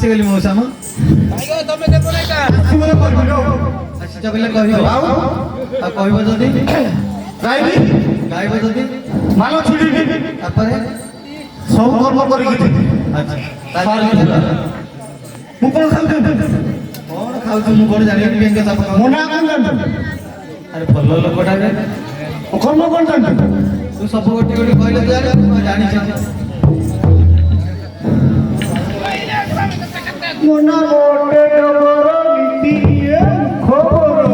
ଆସିଗଲି ମଉସା ମ ତମେ ଦେଖ ନାଇକା ଆସିଛ କହିଲେ କହିବ ଆଉ କହିବ ଯଦି ଗାଇବ ଯଦି ମାନ ଛିଡ଼ିବି ତାପରେ ସବୁ କର୍ମ କରିକି ଯିବି। ଆଚ୍ଛା ମୁଁ କଣ ଖାଉଛନ୍ତି କଣ ଖାଉଛୁ ମୁଁ କଣ ଜାଣିବି ବେଙ୍ଗ ଚାପ ମୋ ନାଁ କଣ ଜାଣିଛନ୍ତି ଆରେ ଭଲ ଲୋକଟା ମୋ କର୍ମ କଣ ଜାଣିଛନ୍ତି ତୁ ସବୁ ଗୋଟି ଗୋଟି କହିଲେ ତୁ ଜାଣିଛ ମୋ ନାଁ ଗୋଟେ ଡବର ନୀତିଏ ଖବର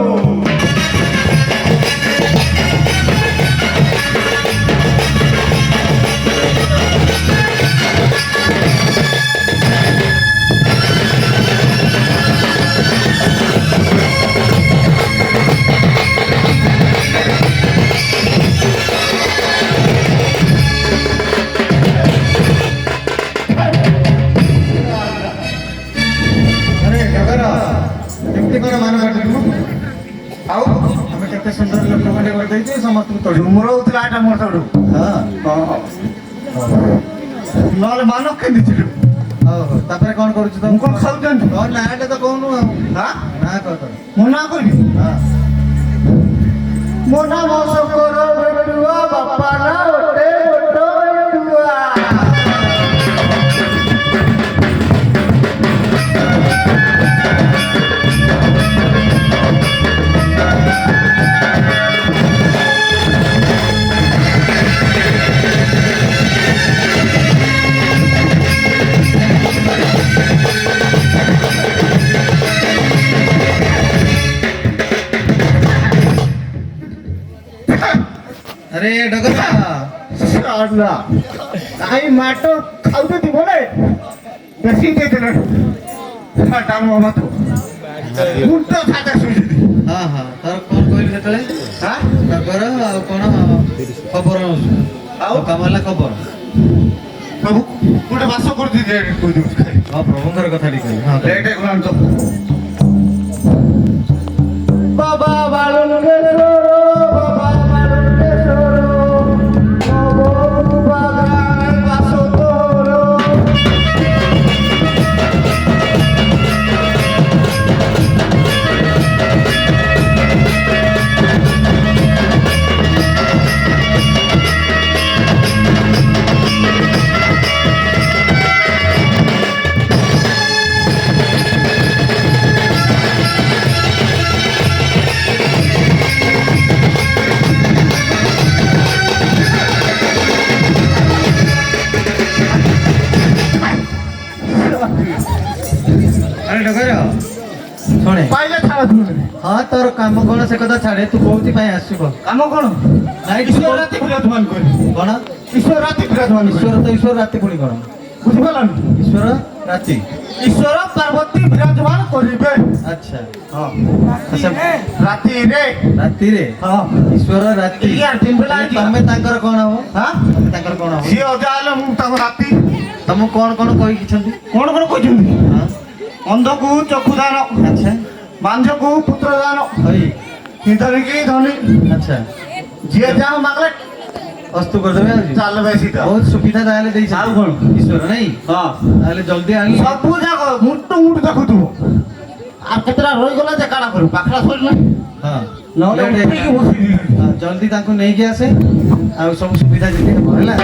ସୁନ୍ଦର ଲୋକ ମାନେ କରିଦେଇଛି ସମସ୍ତଙ୍କୁ ତୋଳି ଝୁମୁର ହଉଥିଲା ଏଇଟା ମୋର ସବୁଠୁ ନହେଲେ ମାନ କେମିଥିଲୁ ହଉ ତାପରେ କଣ କରୁଛୁ ତ ମୁଁ କଣ ଖାଉଛନ୍ତି ତୋ ନାଁଟା ତ କହୁନୁ ଆଉ ହଁ ନାଁ କହ ତୋର ମୋ ନାଁ କହିବି ହଁ ମୋ ନାଁ ମଶଙ୍କର ବେଟୁଆ ବାପା ନା ଗୋଟେ ବେଟୁଆ अरे डगरा साला काही माट खाऊते बोले बेसी देते माटा मामा तो उल्टा खाता सुजी हाँ हाँ तार कौन कहली सेतले हां डगरा आ कोन खबर आउ कामला खबर बाबू गोटे बास करती दे कोइ दउ खाई हां प्रभुंकर कथा डी कही हां लेट गुलाम तो बाबा बालुंगेश्वर बाबा बालुंगेश्वर बाबा ग्राम बासो तोरो अरे डगरा सुने पाइले छाड़ा तू हाँ तोर काम कौन से कथा छाड़े तू कोउती पई आसीबो काम कोन नाइ ईश्वर राति विराजमान करी कोन ईश्वर राति विराजमान ईश्वर तो ईश्वर राति पुणी कोन बुझि पालन ईश्वर राति ईश्वर पार्वती विराजमान करिबे अच्छा हां अच्छा राति रे हां ईश्वर राति यार तीन बेला तमे तांकर कोन हो हां तमे तांकर कोन हो सी अजाले मु ताको राति तम कोन कोन कहि किछंती कोन कोन कहिछंती हां अंधकु चक्षु दान अच्छा बांझकु पुत्र दान हई निधन की धनी अच्छा जे जाओ मागले वस्तु कर देबे आज चाल बेसी ता बहुत सुविधा दाले देई आउ कोन ईश्वर नहीं हां ताले जल्दी आनी सब जाको मुट्टू मुट देखु तू आ केतरा रोई गला जे काडा करू पाखरा छोड़ ना हां नहले उठी के बसी जल्दी ताको नहीं के आसे आ सब सुविधा जल्दी होला